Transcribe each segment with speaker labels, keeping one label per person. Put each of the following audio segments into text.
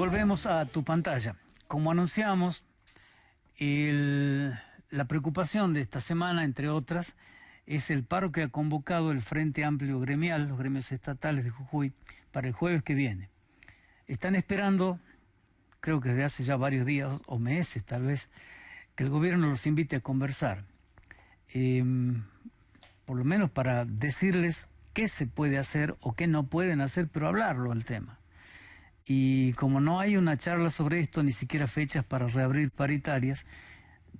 Speaker 1: volvemos a tu pantalla. Como anunciamos, la preocupación de esta semana, entre otras, es el paro que ha convocado el Frente Amplio Gremial, los gremios estatales de Jujuy, para el jueves que viene. Están esperando, creo que desde hace ya varios días o meses tal vez, que el gobierno los invite a conversar. Por lo menos para decirles qué se puede hacer o qué no pueden hacer, pero hablarlo al tema. Y como no hay una charla sobre esto, ni siquiera fechas para reabrir paritarias,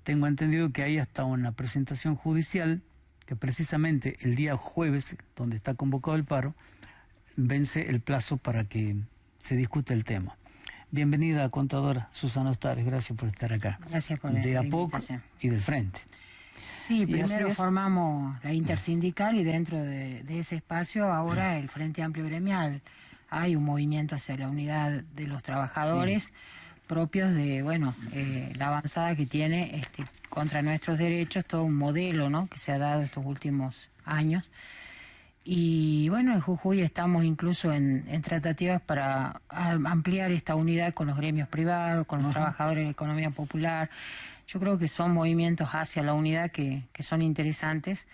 Speaker 1: tengo entendido que hay hasta una presentación judicial que precisamente el día jueves, donde está convocado el paro, vence el plazo para que se discute el tema. Bienvenida, contadora Susana Ostares, gracias por estar acá.
Speaker 2: Gracias por
Speaker 1: la
Speaker 2: la
Speaker 1: APOC
Speaker 2: invitación.
Speaker 1: Y del Frente.
Speaker 2: Sí, primero formamos la intersindical y dentro de ese espacio ahora el Frente Amplio Gremial. Hay un movimiento hacia la unidad de los trabajadores propios de, la avanzada que tiene contra nuestros derechos, todo un modelo, ¿no?, que se ha dado estos últimos años. Y bueno, en Jujuy estamos incluso en tratativas para ampliar esta unidad con los gremios privados, con los trabajadores de la economía popular. Yo creo que son movimientos hacia la unidad que son interesantes,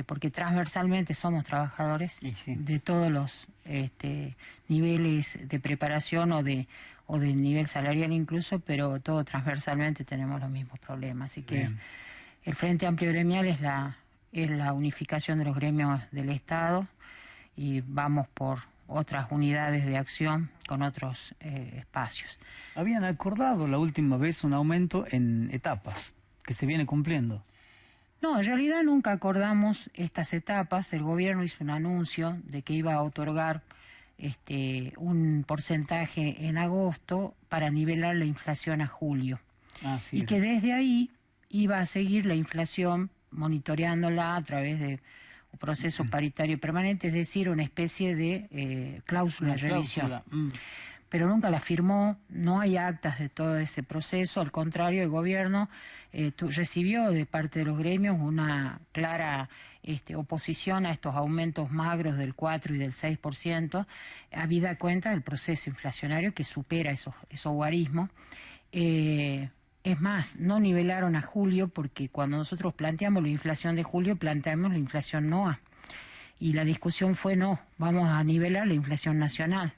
Speaker 2: porque transversalmente somos trabajadores de todos los niveles de preparación o de nivel salarial incluso, pero todo transversalmente tenemos los mismos problemas. Así que el Frente Amplio Gremial es la unificación de los gremios del Estado y vamos por otras unidades de acción con otros espacios.
Speaker 1: Habían acordado la última vez un aumento en etapas, que se viene cumpliendo.
Speaker 2: No, en realidad nunca acordamos estas etapas. El gobierno hizo un anuncio de que iba a otorgar un porcentaje en agosto para nivelar la inflación a julio. Y que desde ahí iba a seguir la inflación monitoreándola a través de un proceso paritario permanente, es decir, una especie de cláusula de revisión. Pero nunca la firmó, no hay actas de todo ese proceso, al contrario, el gobierno recibió de parte de los gremios una clara oposición a estos aumentos magros del 4 y del 6%, habida cuenta del proceso inflacionario que supera esos guarismos. Es más, no nivelaron a julio porque cuando nosotros planteamos la inflación de julio, planteamos la inflación NOA. Y la discusión fue no, vamos a nivelar la inflación nacional.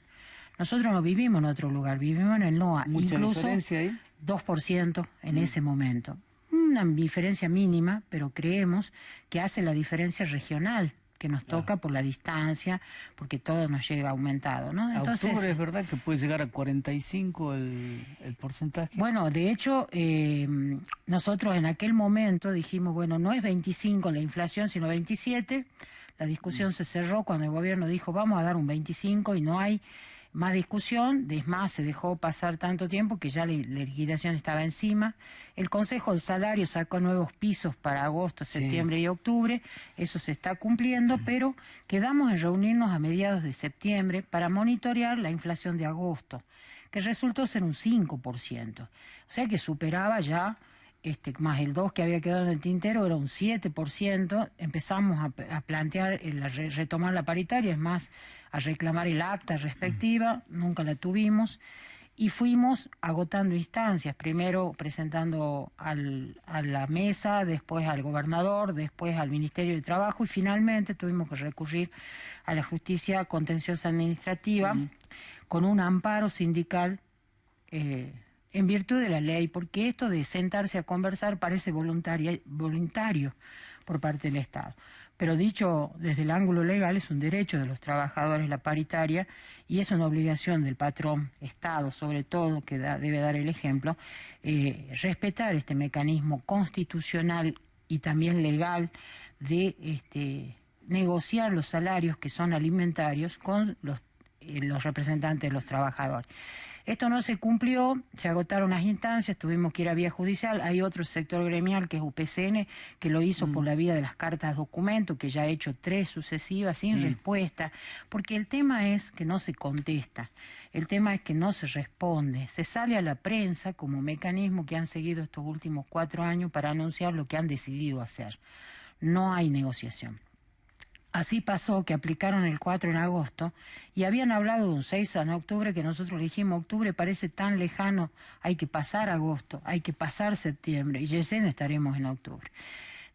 Speaker 2: Nosotros no vivimos en otro lugar, vivimos en el NOA.
Speaker 1: ¿Mucha
Speaker 2: incluso
Speaker 1: diferencia ahí?
Speaker 2: 2% en ese momento. Una diferencia mínima, pero creemos que hace la diferencia regional, que nos toca por la distancia, porque todo nos llega aumentado, ¿no?
Speaker 1: Entonces, ¿octubre es verdad que puede llegar a 45 el porcentaje?
Speaker 2: Bueno, de hecho, nosotros en aquel momento dijimos, bueno, no es 25 la inflación, sino 27. La discusión se cerró cuando el gobierno dijo, vamos a dar un 25 y no hay más discusión. Es más, se dejó pasar tanto tiempo que ya la liquidación estaba encima. El Consejo del Salario sacó nuevos pisos para agosto, septiembre y octubre. Eso se está cumpliendo, pero quedamos en reunirnos a mediados de septiembre para monitorear la inflación de agosto, que resultó ser un 5%. O sea que superaba ya, más el 2 que había quedado en el tintero, era un 7%. Empezamos a plantear, retomar la paritaria, es más, a reclamar el acta respectiva, nunca la tuvimos, y fuimos agotando instancias, primero presentando a la mesa, después al gobernador, después al Ministerio de Trabajo, y finalmente tuvimos que recurrir a la justicia contenciosa administrativa con un amparo sindical en virtud de la ley, porque esto de sentarse a conversar parece voluntario por parte del Estado. Pero dicho desde el ángulo legal, es un derecho de los trabajadores la paritaria y es una obligación del patrón, Estado sobre todo, que debe dar el ejemplo, respetar este mecanismo constitucional y también legal de negociar los salarios que son alimentarios con los representantes de los trabajadores. Esto no se cumplió, se agotaron las instancias, tuvimos que ir a vía judicial. Hay otro sector gremial que es UPCN, que lo hizo por la vía de las cartas documento, que ya ha hecho 3 sucesivas sin respuesta, porque el tema es que no se contesta, el tema es que no se responde, se sale a la prensa como mecanismo que han seguido estos últimos 4 años para anunciar lo que han decidido hacer. No hay negociación. Así pasó que aplicaron el 4 en agosto y habían hablado de un 6 en octubre, que nosotros le dijimos, octubre parece tan lejano, hay que pasar agosto, hay que pasar septiembre y recién estaremos en octubre.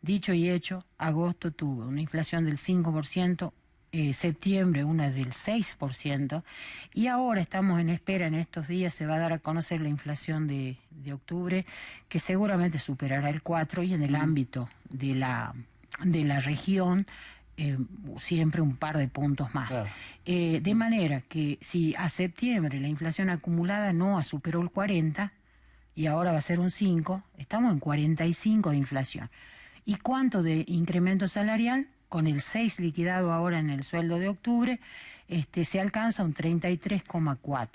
Speaker 2: Dicho y hecho, agosto tuvo una inflación del 5%, septiembre una del 6%, y ahora estamos en espera, en estos días se va a dar a conocer la inflación de octubre, que seguramente superará el 4%, y en el ámbito de la región, siempre un par de puntos más.
Speaker 1: Claro.
Speaker 2: De manera que si a septiembre la inflación acumulada no superó el 40 y ahora va a ser un 5, estamos en 45 de inflación. ¿Y cuánto de incremento salarial? Con el 6 liquidado ahora en el sueldo de octubre, se alcanza un 33,4. O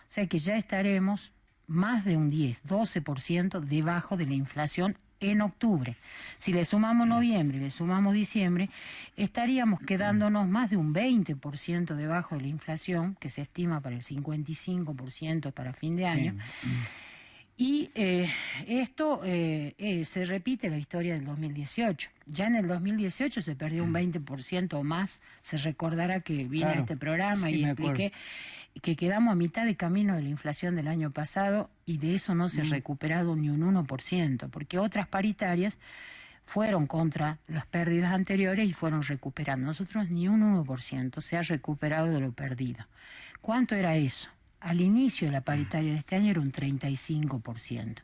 Speaker 2: sea que ya estaremos más de un 10, 12% debajo de la inflación en octubre. Si le sumamos noviembre, le sumamos diciembre, estaríamos quedándonos más de un 20% debajo de la inflación, que se estima para el 55% para fin de año. Sí. Y esto se repite la historia del 2018. Ya en el 2018 se perdió un 20% o más. Se recordará que vine a este programa y expliqué que quedamos a mitad de camino de la inflación del año pasado y de eso no se ha recuperado ni un 1%, porque otras paritarias fueron contra las pérdidas anteriores y fueron recuperando. Nosotros ni un 1% se ha recuperado de lo perdido. ¿Cuánto era eso? Al inicio de la paritaria de este año era un 35%.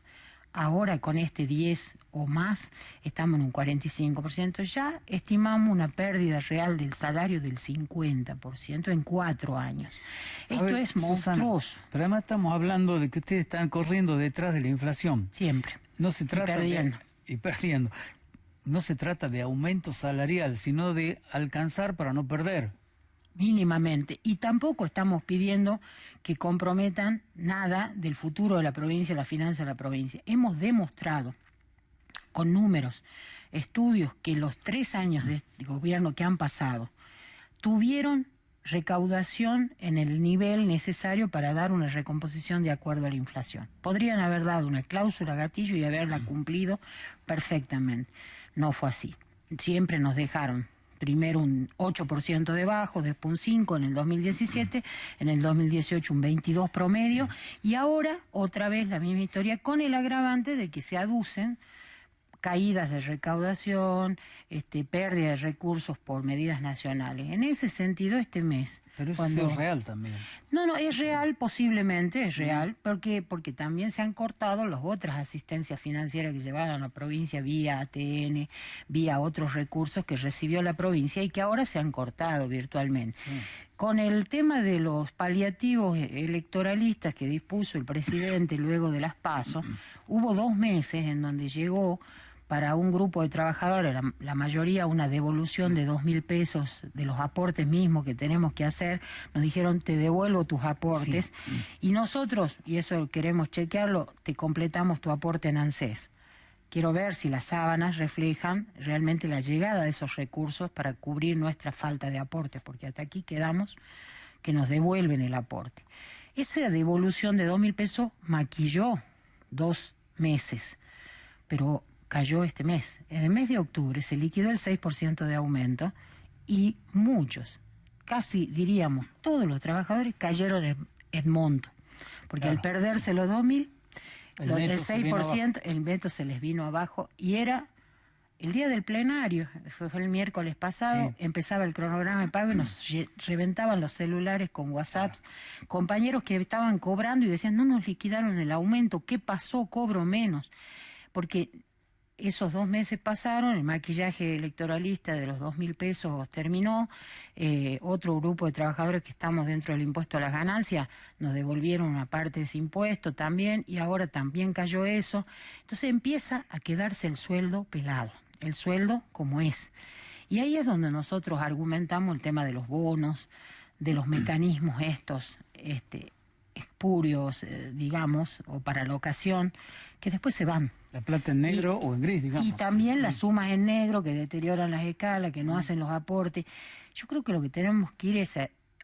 Speaker 2: Ahora con este 10 o más estamos en un 45%. Ya estimamos una pérdida real del salario del 50% en 4 años. Esto es monstruoso.
Speaker 1: Susana, pero además estamos hablando de que ustedes están corriendo detrás de la inflación.
Speaker 2: Siempre.
Speaker 1: No se trata
Speaker 2: y perdiendo.
Speaker 1: No se trata de aumento salarial, sino de alcanzar para no perder.
Speaker 2: Mínimamente. Y tampoco estamos pidiendo que comprometan nada del futuro de la provincia, la finanza de la provincia. Hemos demostrado con números, estudios, que los 3 años de gobierno que han pasado tuvieron recaudación en el nivel necesario para dar una recomposición de acuerdo a la inflación. Podrían haber dado una cláusula gatillo y haberla cumplido perfectamente. No fue así. Siempre nos dejaron primero un 8% debajo, después un 5% en el 2017, en el 2018 un 22% promedio, y ahora otra vez la misma historia con el agravante de que se aducen caídas de recaudación, pérdida de recursos por medidas nacionales. En ese sentido, este mes...
Speaker 1: Pero eso es real también.
Speaker 2: No, es real, posiblemente es real, porque también se han cortado las otras asistencias financieras que llevaban a la provincia vía ATN, vía otros recursos que recibió la provincia y que ahora se han cortado virtualmente. Sí. Con el tema de los paliativos electoralistas que dispuso el presidente luego de las PASO, hubo 2 meses en donde llegó para un grupo de trabajadores, la mayoría una devolución de 2.000 pesos de los aportes mismos que tenemos que hacer. Nos dijeron, te devuelvo tus aportes, y nosotros, y eso queremos chequearlo, te completamos tu aporte en ANSES. Quiero ver si las sábanas reflejan realmente la llegada de esos recursos para cubrir nuestra falta de aportes, porque hasta aquí quedamos que nos devuelven el aporte. Esa devolución de 2.000 pesos maquilló 2 meses, pero cayó este mes. En el mes de octubre se liquidó el 6% de aumento y muchos, casi diríamos todos los trabajadores cayeron en monto, porque al perderse los 2.000, el 6%, el neto se les vino abajo, y era el día del plenario, fue el miércoles pasado, empezaba el cronograma de pago y nos reventaban los celulares con WhatsApps, compañeros que estaban cobrando y decían, no nos liquidaron el aumento, ¿qué pasó? Cobro menos. Porque esos 2 meses pasaron, el maquillaje electoralista de los 2.000 pesos terminó, otro grupo de trabajadores que estamos dentro del impuesto a las ganancias nos devolvieron una parte de ese impuesto también, y ahora también cayó eso. Entonces empieza a quedarse el sueldo pelado, el sueldo como es. Y ahí es donde nosotros argumentamos el tema de los bonos, de los mecanismos estos, espurios, digamos, o para la ocasión, que después se van.
Speaker 1: La plata en negro o en gris, digamos.
Speaker 2: Y también las sumas en negro que deterioran las escalas, que no hacen los aportes. Yo creo que lo que tenemos que ir es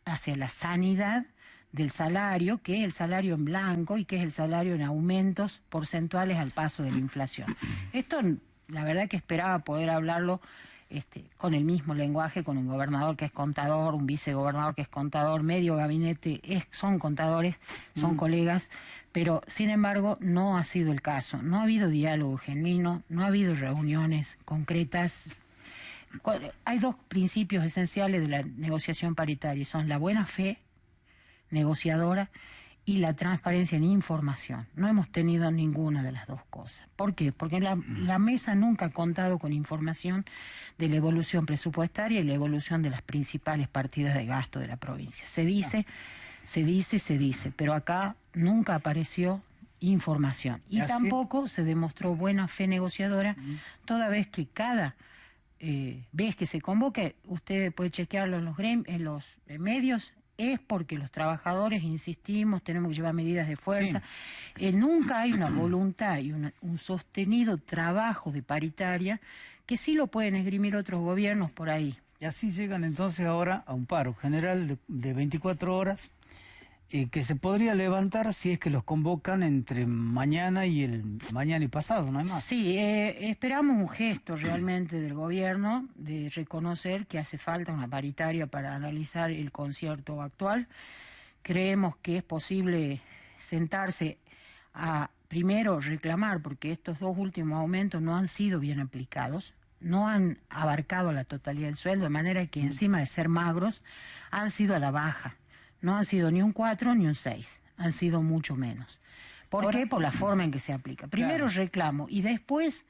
Speaker 2: hacia la sanidad del salario, que es el salario en blanco y que es el salario en aumentos porcentuales al paso de la inflación. Esto, la verdad que esperaba poder hablarlo con el mismo lenguaje, con un gobernador que es contador, un vicegobernador que es contador, medio gabinete son contadores, son colegas, pero sin embargo no ha sido el caso. No ha habido diálogo genuino, no ha habido reuniones concretas. Hay dos principios esenciales de la negociación paritaria, son la buena fe negociadora y la transparencia en información. No hemos tenido ninguna de las dos cosas. ¿Por qué? Porque la mesa nunca ha contado con información de la evolución presupuestaria y la evolución de las principales partidas de gasto de la provincia. Se dice, pero acá nunca apareció información. Y tampoco se demostró buena fe negociadora, toda vez que cada vez que se convoque, usted puede chequearlo en los medios, es porque los trabajadores, insistimos, tenemos que llevar medidas de fuerza. Sí. Nunca hay una voluntad y un sostenido trabajo de paritaria, que sí lo pueden esgrimir otros gobiernos por ahí.
Speaker 1: Y así llegan entonces ahora a un paro general de 24 horas, que se podría levantar si es que los convocan entre mañana y pasado, ¿no hay más?
Speaker 2: Sí, esperamos un gesto realmente del gobierno de reconocer que hace falta una paritaria para analizar el concierto actual. Creemos que es posible sentarse a primero reclamar, porque estos dos últimos aumentos no han sido bien aplicados, no han abarcado la totalidad del sueldo, de manera que encima de ser magros, han sido a la baja. No han sido ni un 4 ni un 6, han sido mucho menos. ¿Por qué? Por la forma en que se aplica. Primero reclamo y después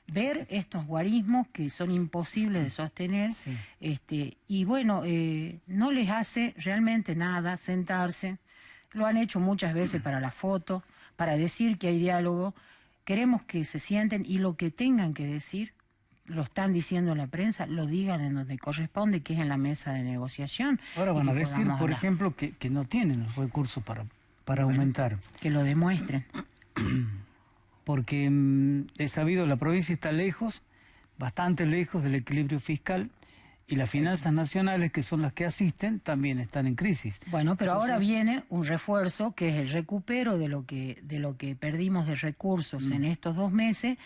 Speaker 2: ver estos guarismos que son imposibles de sostener. Sí. Y bueno, no les hace realmente nada sentarse. Lo han hecho muchas veces para la foto, para decir que hay diálogo. Queremos que se sienten y lo que tengan que decir, lo están diciendo en la prensa, lo digan en donde corresponde, que es en la mesa de negociación.
Speaker 1: Ahora van a decir, por ejemplo, que no tienen los recursos para aumentar.
Speaker 2: Que lo demuestren.
Speaker 1: Porque es sabido, la provincia está lejos, bastante lejos del equilibrio fiscal, y las finanzas nacionales, que son las que asisten, también están en crisis.
Speaker 2: Bueno, pero entonces, ahora viene un refuerzo, que es el recupero de lo que perdimos de recursos en estos 2 meses,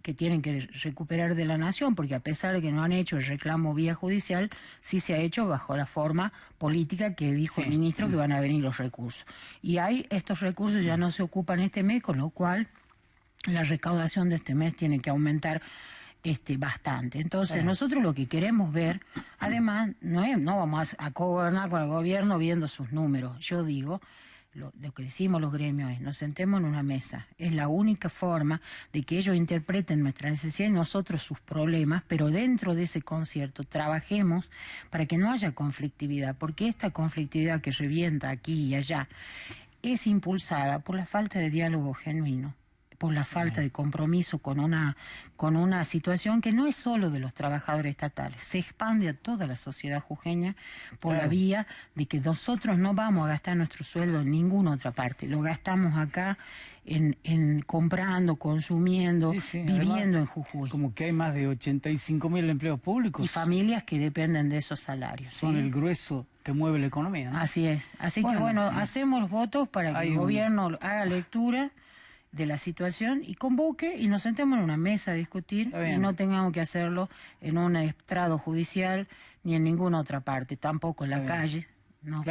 Speaker 2: que tienen que recuperar de la nación, porque a pesar de que no han hecho el reclamo vía judicial, sí se ha hecho bajo la forma política que dijo el ministro, que van a venir los recursos. Y estos recursos ya no se ocupan este mes, con lo cual la recaudación de este mes tiene que aumentar bastante. Entonces nosotros lo que queremos ver, además, no vamos a gobernar con el gobierno viendo sus números. Yo digo, lo que decimos los gremios es, nos sentemos en una mesa. Es la única forma de que ellos interpreten nuestra necesidad y nosotros sus problemas, pero dentro de ese concierto trabajemos para que no haya conflictividad, porque esta conflictividad que revienta aquí y allá es impulsada por la falta de diálogo genuino, por la falta de compromiso con una situación que no es solo de los trabajadores estatales, se expande a toda la sociedad jujeña por la vía de que nosotros no vamos a gastar nuestro sueldo en ninguna otra parte, lo gastamos acá en comprando, consumiendo, viviendo. Además, en Jujuy.
Speaker 1: Como que hay más de 85.000 empleos públicos.
Speaker 2: Y familias que dependen de esos salarios.
Speaker 1: Son el grueso que mueve la economía, ¿no?
Speaker 2: Así es. Así que bueno, hacemos votos para que el gobierno haga lectura de la situación y convoque y nos sentemos en una mesa a discutir y no tengamos que hacerlo en un estrado judicial ni en ninguna otra parte, tampoco en la calle. No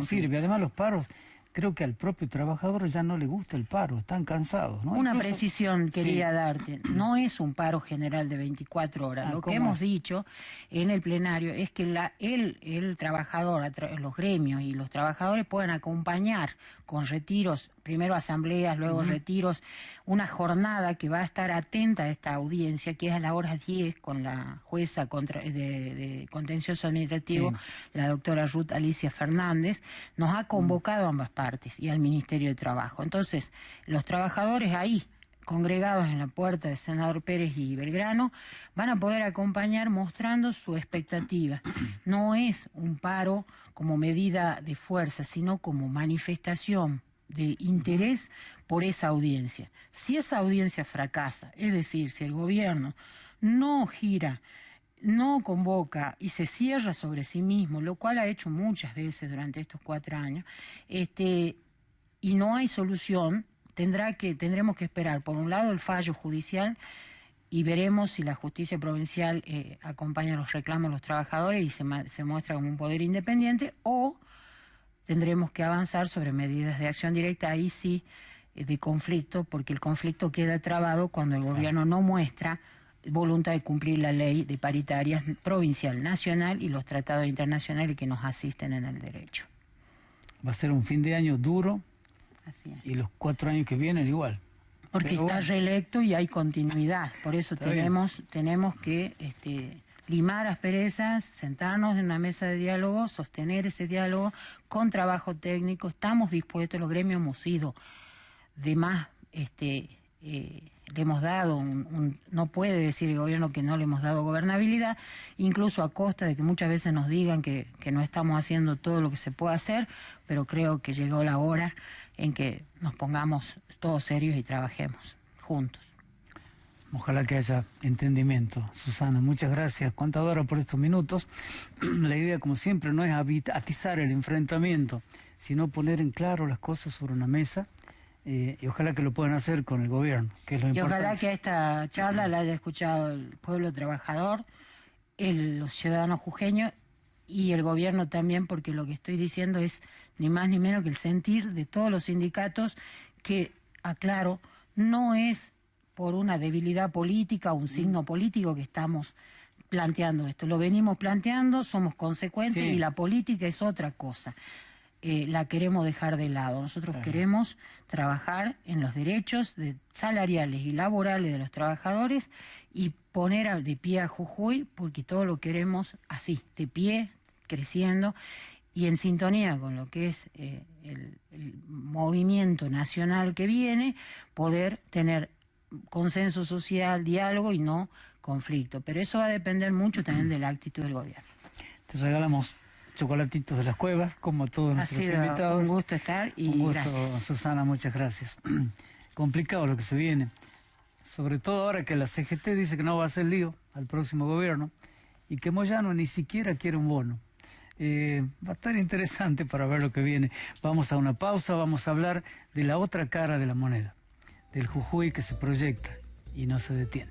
Speaker 1: sirve. Además los paros, creo que al propio trabajador ya no le gusta el paro, están cansados, ¿no?
Speaker 2: Una precisión quería darte, no es un paro general de 24 horas. Lo que hemos dicho en el plenario es que el trabajador, los gremios y los trabajadores puedan acompañar con retiros, primero asambleas, luego retiros, una jornada que va a estar atenta a esta audiencia, que es a las horas 10 con la jueza de contencioso administrativo, la doctora Ruth Alicia Fernández, nos ha convocado a ambas partes y al Ministerio de Trabajo. Entonces, los trabajadores ahí, congregados en la puerta de Senador Pérez y Belgrano, van a poder acompañar mostrando su expectativa. No es un paro como medida de fuerza, sino como manifestación de interés por esa audiencia. Si esa audiencia fracasa, es decir, si el gobierno no gira, no convoca y se cierra sobre sí mismo, lo cual ha hecho muchas veces durante estos 4 años, y no hay solución, tendremos que esperar, por un lado, el fallo judicial y veremos si la justicia provincial acompaña los reclamos de los trabajadores y se muestra como un poder independiente, o tendremos que avanzar sobre medidas de acción directa, ahí sí, de conflicto, porque el conflicto queda trabado cuando el gobierno no muestra voluntad de cumplir la ley de paritarias provincial, nacional y los tratados internacionales que nos asisten en el derecho.
Speaker 1: Va a ser un fin de año duro.
Speaker 2: Así es.
Speaker 1: Y los 4 años que vienen igual.
Speaker 2: Porque está reelecto y hay continuidad. Por eso tenemos que limar asperezas, sentarnos en una mesa de diálogo, sostener ese diálogo con trabajo técnico. Estamos dispuestos, los gremios hemos sido de más, le hemos dado, no puede decir el gobierno que no le hemos dado gobernabilidad, incluso a costa de que muchas veces nos digan que no estamos haciendo todo lo que se puede hacer, pero creo que llegó la hora en que nos pongamos todos serios y trabajemos juntos.
Speaker 1: Ojalá que haya entendimiento. Susana, muchas gracias, contadora, por estos minutos. La idea, como siempre, no es atizar el enfrentamiento, sino poner en claro las cosas sobre una mesa, y ojalá que lo puedan hacer con el gobierno, que es lo importante.
Speaker 2: Y ojalá que esta charla la haya escuchado el pueblo trabajador, los ciudadanos jujeños y el gobierno también, porque lo que estoy diciendo es ni más ni menos que el sentir de todos los sindicatos, que, aclaro, no es por una debilidad política o un signo político que estamos planteando esto. Lo venimos planteando, somos consecuentes, sí, y la política es otra cosa. La queremos dejar de lado. Nosotros queremos trabajar en los derechos salariales y laborales de los trabajadores y poner de pie a Jujuy, porque todo lo queremos así, de pie, creciendo y en sintonía con lo que es el movimiento nacional que viene, poder tener consenso social, diálogo y no conflicto. Pero eso va a depender mucho también de la actitud del gobierno.
Speaker 1: Te regalamos chocolatitos de las cuevas, como todos nuestros invitados.
Speaker 2: Un gusto estar y
Speaker 1: un gusto,
Speaker 2: gracias.
Speaker 1: Susana, muchas gracias. Complicado lo que se viene, sobre todo ahora que la CGT dice que no va a hacer lío al próximo gobierno y que Moyano ni siquiera quiere un bono. Va a estar interesante para ver lo que viene. Vamos a una pausa, vamos a hablar de la otra cara de la moneda, del Jujuy que se proyecta y no se detiene.